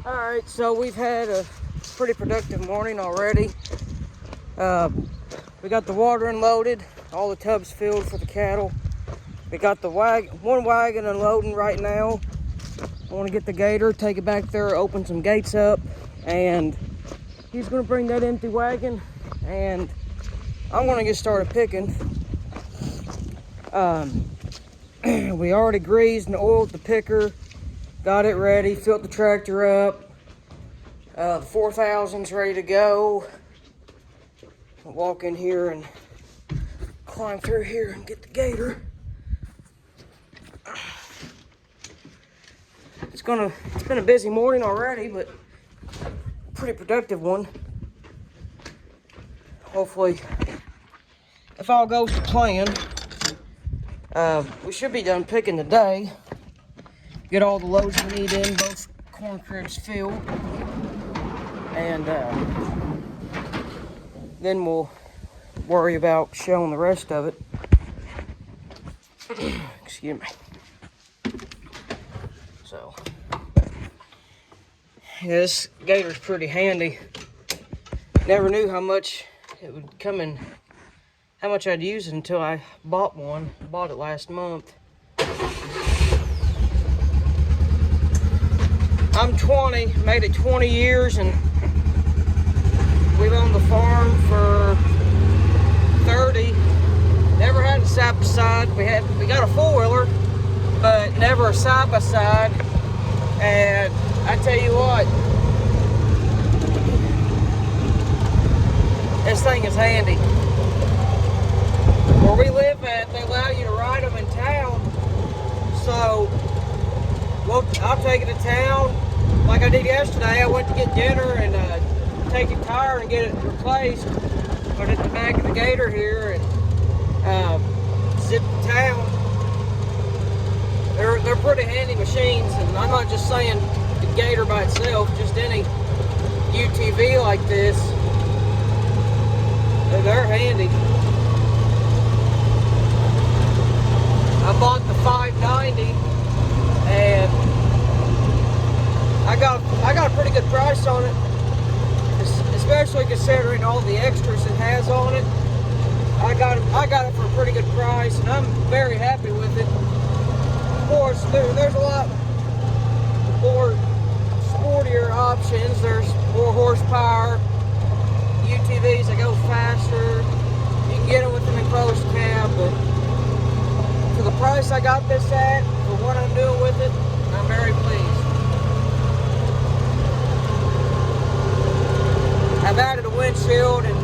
Alright, so we've had a pretty productive morning already. We got the water unloaded, all the tubs filled for the cattle. We got the one wagon unloading right now. I want to get the gator, take it back there, open some gates up, and he's going to bring that empty wagon, and I'm going to get started picking. We already greased and oiled the picker, got it ready, filled the tractor up. The 4000's ready to go. I'll walk in here and climb through here and get the gator. It's been a busy morning already, but pretty productive one. Hopefully, if all goes to plan, we should be done picking today. Get all the loads we need in, both corn cribs filled, and then we'll worry about showing the rest of it. Excuse me. So, yeah, this gator's pretty handy. Never knew how much it would come in, how much I'd use it until I bought one. Bought it last month. I'm 20, made it 20 years, and we've owned the farm for 30. Never had a side-by-side. We got a four-wheeler, but never a side-by-side. And I tell you what, this thing is handy. Where we live at, they allow you to ride them in town. So I'll take it to town. Like I did yesterday, I went to get dinner and take a tire and get it replaced. Put it in the back of the gator here and zip to town. They're pretty handy machines, and I'm not just saying the gator by itself, just any UTV like this. They're handy. I bought the 590 and I got a pretty good price on it, especially considering all the extras it has on it. I got it for a pretty good price, and I'm very happy with it. Of course, there's a lot more sportier options. There's more horsepower, UTVs that go faster. You can get them with an enclosed cab, but for the price I got this at, for what I'm doing with it, I'm very pleased. I've added a windshield and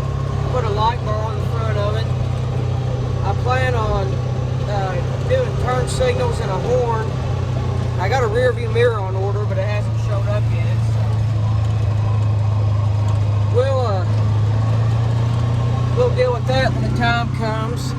put a light bar on the front of it. I plan on doing turn signals and a horn. I got a rear view mirror on order, but it hasn't showed up yet. So we'll deal with that when the time comes.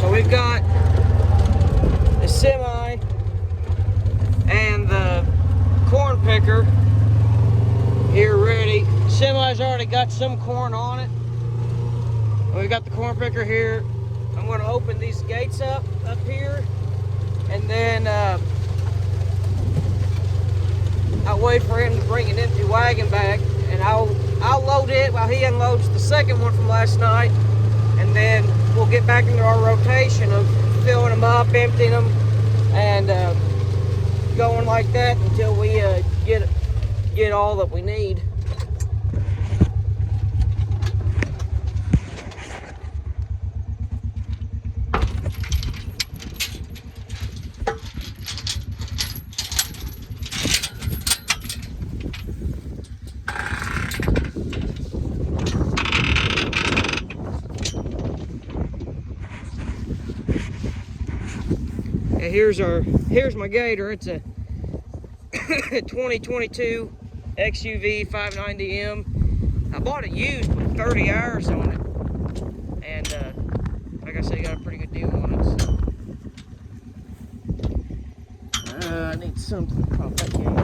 We've got the semi and the corn picker here ready. Semi's already got some corn on it. We've got the corn picker here. I'm going to open these gates up here, and then I'll wait for him to bring an empty wagon back, and I'll load it while he unloads the second one from last night, and then we'll get back into our rotation of filling them up, emptying them, and going like that until we get all that we need. And here's my Gator. It's a 2022 XUV 590M. I bought it used with 30 hours on it, and like I said, got a pretty good deal on it. So. I need something to pop that game.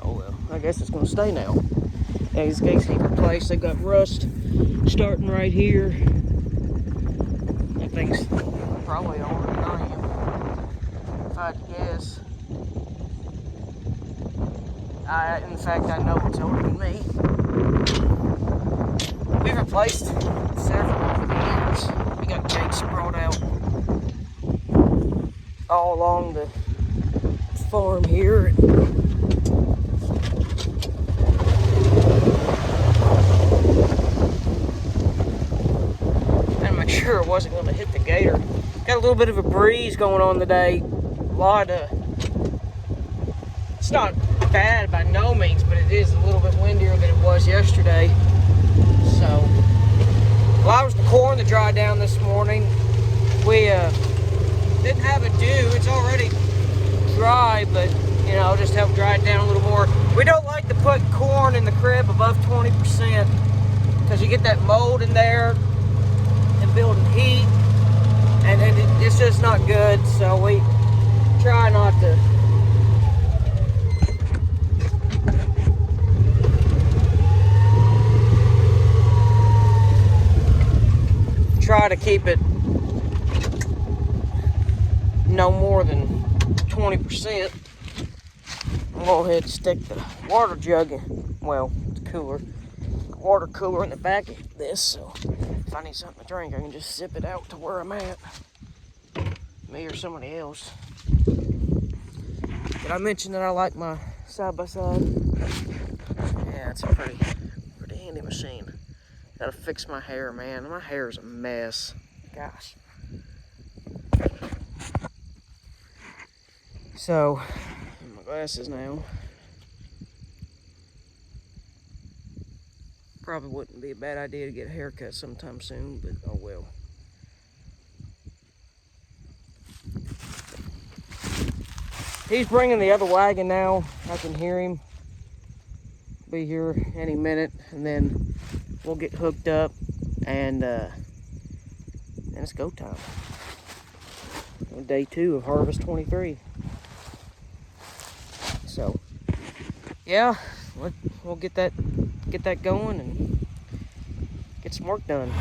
Oh well, I guess it's gonna stay now. Yeah, these gates need replaced. They got rust starting right here. That thing's probably older than I am, if I had to guess. In fact, I know it's older than me. We've replaced several over the years. We got gates brought out all along the farm here. And make sure it wasn't going to hit the Gator. Got a little bit of a breeze going on today. It's not bad by no means, but it is a little bit windier than it was yesterday. So, allowed the corn to dry down this morning. We didn't have a dew. It's already dry, but you know, just help dry it down a little more. We don't like to put corn in the crib above 20% because you get that mold in there and building heat, and it's just not good. So we try not to. Try to keep it no more than 20%. I'll go ahead and stick the water jug in, well, the cooler, water cooler in the back of this, so if I need something to drink, I can just sip it out to where I'm at. Me or somebody else. Did I mention that I like my side-by-side? Yeah, it's a pretty handy machine. Gotta fix my hair, man. My hair is a mess. Gosh. So, my glasses now. Probably wouldn't be a bad idea to get a haircut sometime soon, but oh well. He's bringing the other wagon now. I can hear him. Be here any minute, and then we'll get hooked up, and it's go time. Day 2 of Harvest 23. So, yeah, we'll get that going and get some work done.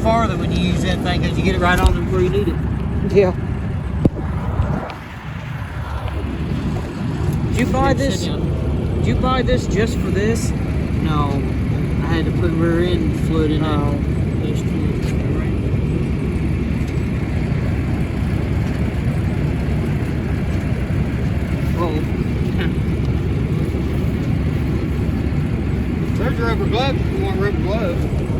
farther when you use that thing because you get it right on where you need it. Yeah. Did you buy this? Did you buy this just for this? No, I had to put rear end fluid in Oh. it. There's rubber gloves if you want rubber gloves.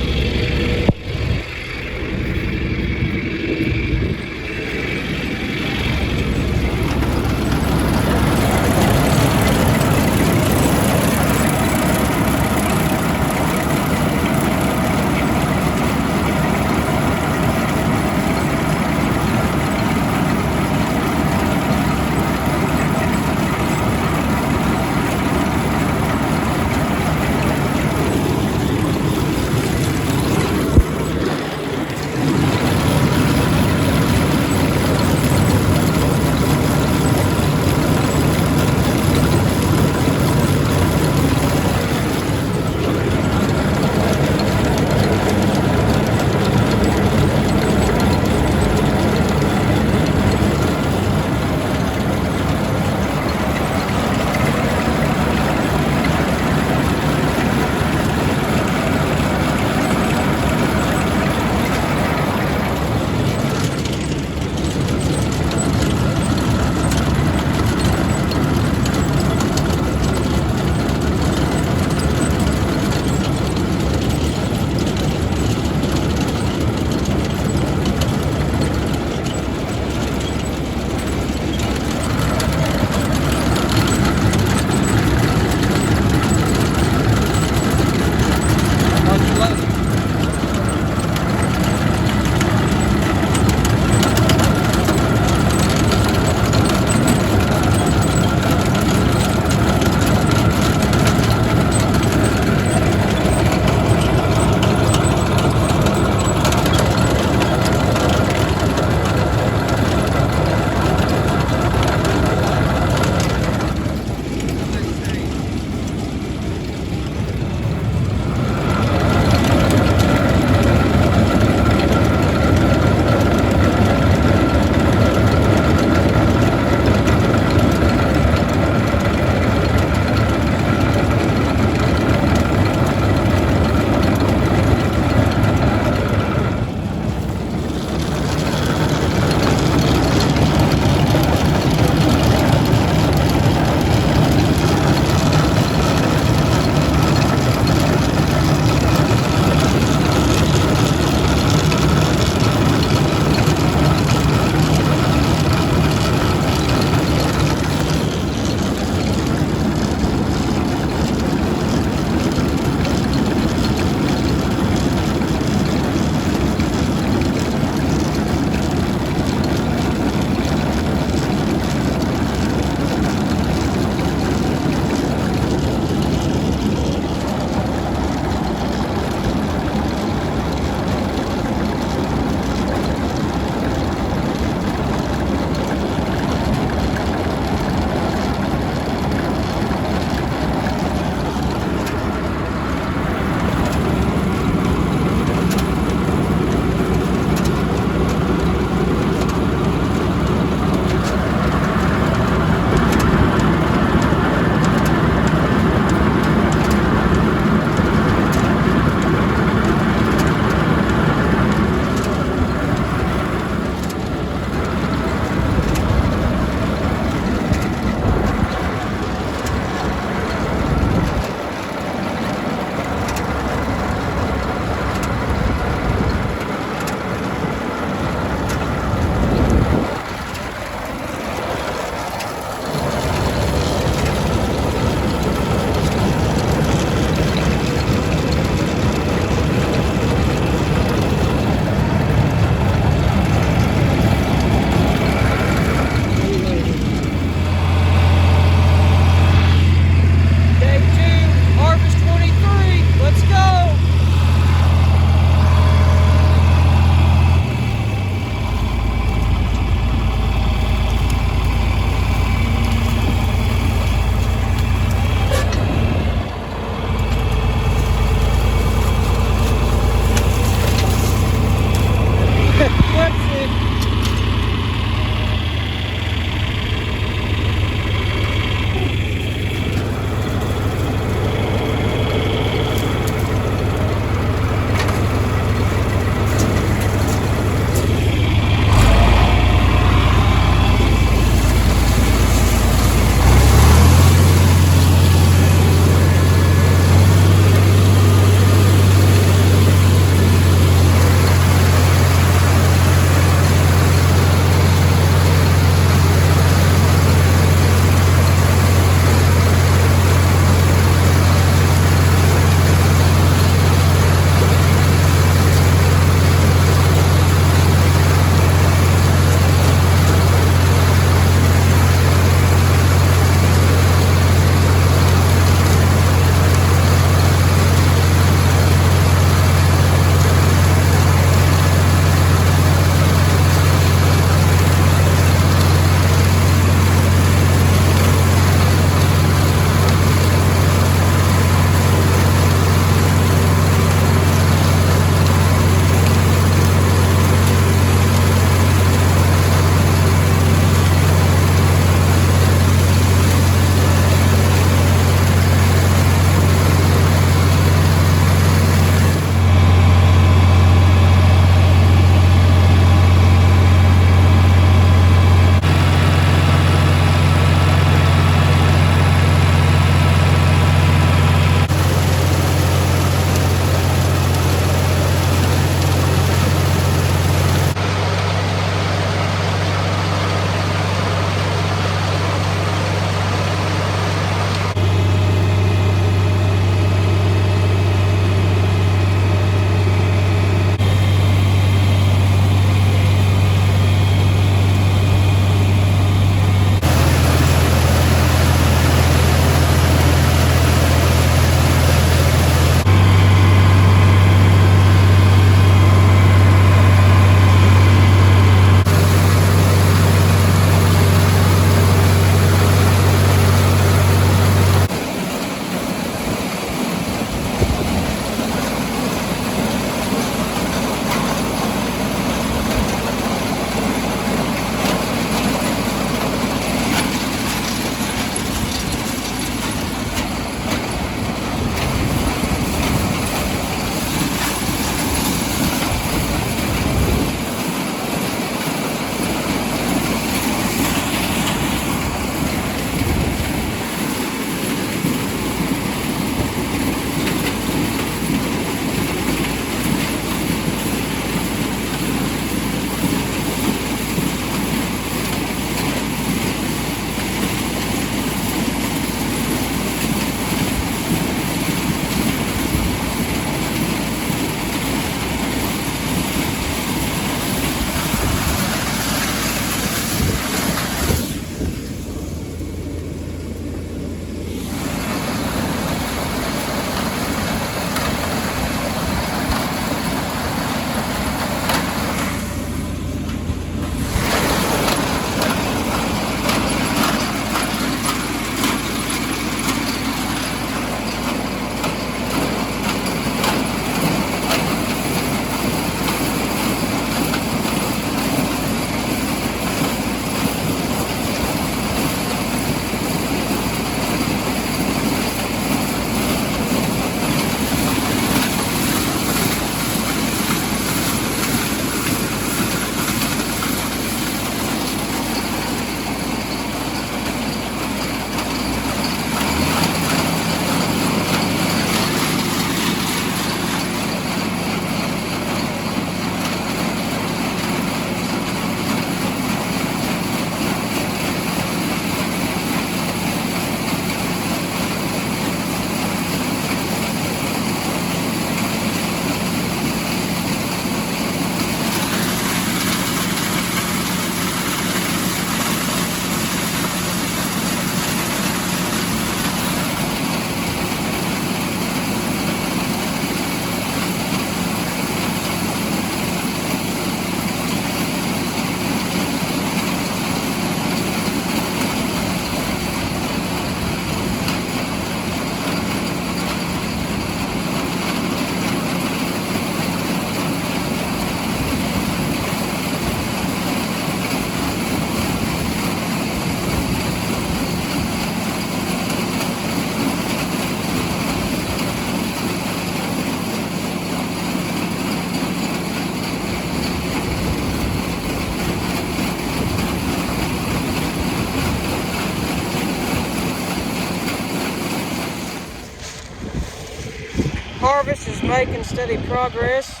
harvest is making steady progress.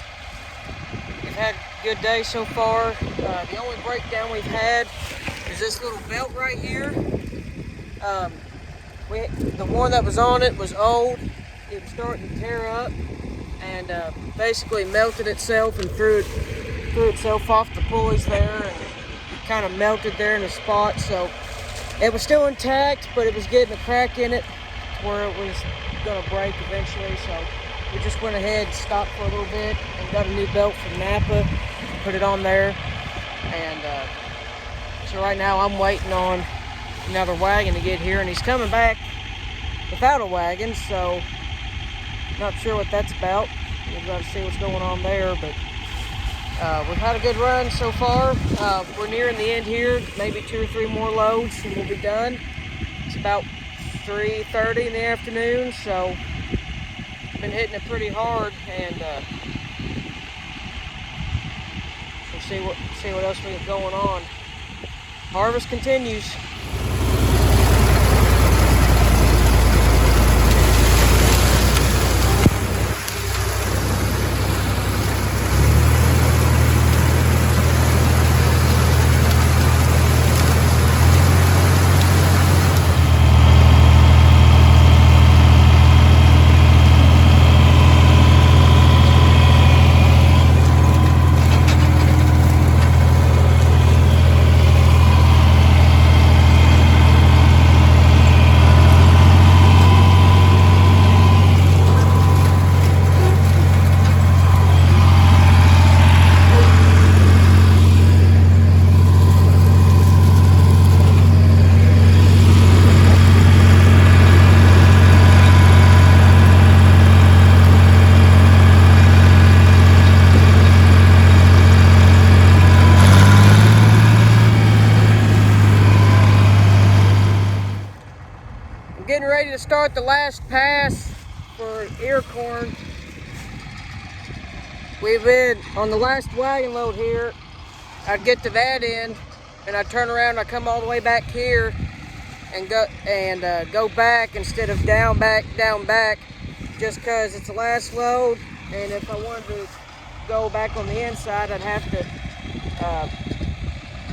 We've had a good day so far. The only breakdown we've had is this little belt right here. The one that was on it was old. It was starting to tear up and basically melted itself and threw itself off the pulleys there, and it kind of melted there in a spot. So it was still intact, but it was getting a crack in it where it was going to break eventually. So we just went ahead and stopped for a little bit and got a new belt from Napa, put it on there. And so right now I'm waiting on another wagon to get here, and he's coming back without a wagon, so not sure what that's about. We've got to see what's going on there, but we've had a good run so far. We're nearing the end here, maybe 2 or 3 more loads and we'll be done. It's about 3:30 in the afternoon, so been hitting it pretty hard, and we'll see what else we got going on. Harvest continues. Getting ready to start the last pass for ear corn. We've been on the last wagon load here. I'd get to that end and I'd turn around and I'd come all the way back here and go back instead of down back, just because it's the last load. And if I wanted to go back on the inside, I'd have to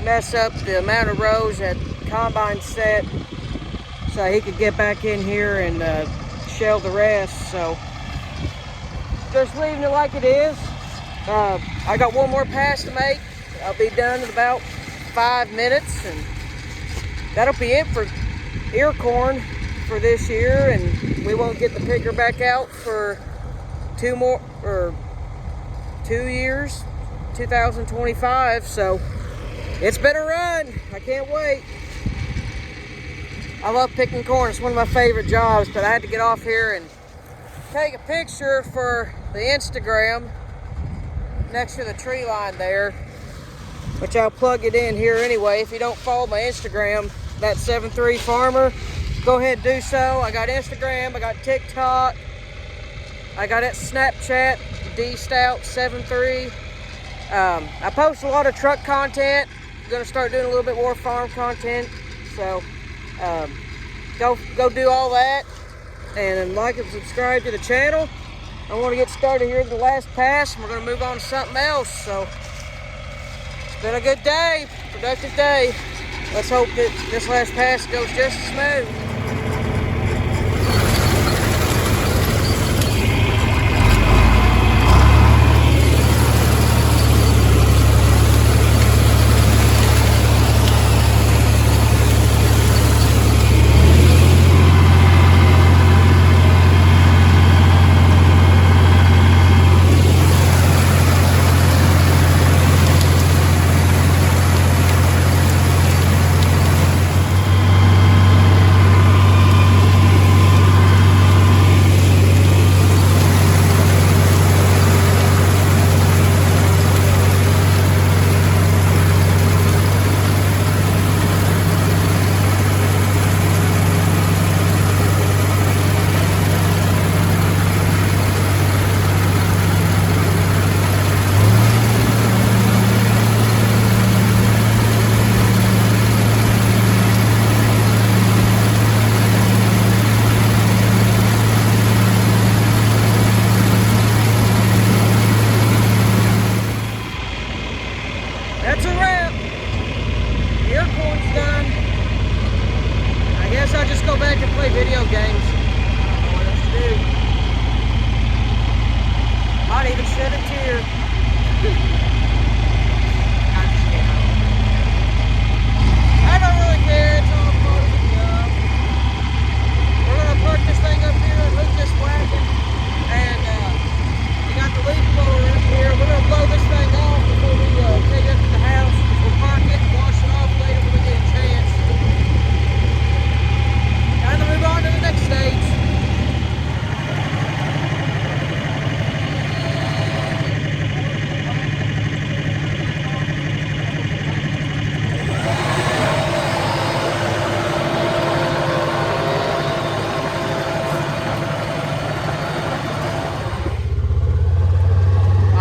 mess up the amount of rows that combine set, so he could get back in here and shell the rest. So just leaving it like it is. I got one more pass to make. I'll be done in about 5 minutes, and that'll be it for ear corn for this year. And we won't get the picker back out for 2 years, 2025. So it's been a run. I can't wait. I love picking corn. It's one of my favorite jobs, but I had to get off here and take a picture for the Instagram next to the tree line there, which I'll plug it in here anyway. If you don't follow my Instagram, that 73 Farmer, go ahead and do so. I got Instagram, I got TikTok, I got that Snapchat, DStout73. I post a lot of truck content. I'm gonna start doing a little bit more farm content, so go do all that, and like and subscribe to the channel. I want to get started here at the last pass, and we're going to move on to something else. So it's been a good day, productive day. Let's hope that this last pass goes just as smooth.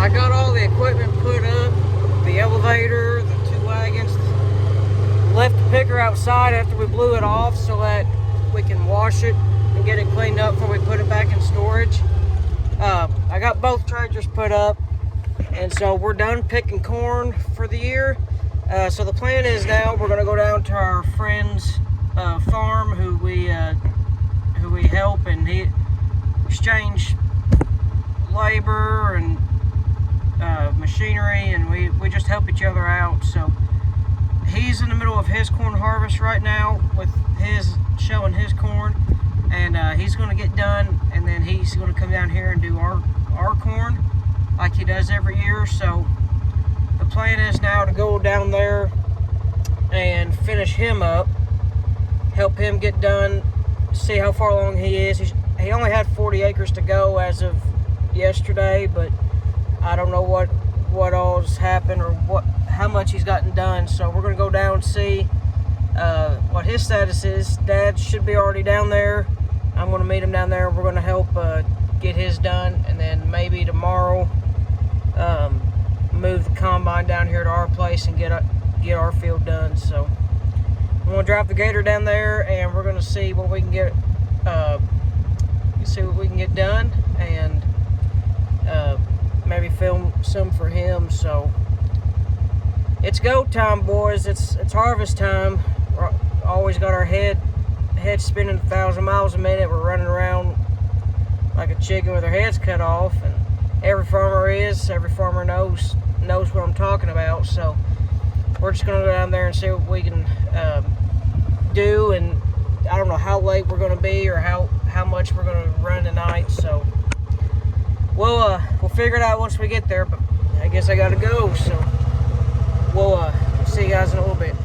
I got all the equipment put up, the elevator, the 2 wagons. Left the picker outside after we blew it off so that we can wash it and get it cleaned up before we put it back in storage. I got both tractors put up, and so we're done picking corn for the year. So the plan is now we're going to go down to our friend's farm who we help, and he exchange labor and machinery, and we just help each other out. So he's in the middle of his corn harvest right now with his showing his corn, and he's going to get done, and then he's going to come down here and do our corn like he does every year. So the plan is now to go down there and finish him up, help him get done, see how far along he is. He only had 40 acres to go as of yesterday, but I don't know what all's happened or how much he's gotten done. So we're going to go down and see what his status is. Dad should be already down there. I'm going to meet him down there. We're going to help get his done, and then maybe tomorrow move the combine down here to our place and get our field done. So I'm going to drive the Gator down there, and we're going to see what we can get done, and maybe film some for him. So it's go time, boys. It's harvest time. We're always got our head spinning 1,000 miles a minute. We're running around like a chicken with our heads cut off, and every farmer knows what I'm talking about. So we're just gonna go down there and see what we can do, and I don't know how late we're gonna be or how much we're gonna run tonight. So we'll figure it out once we get there, but I guess I gotta go. So we'll see you guys in a little bit.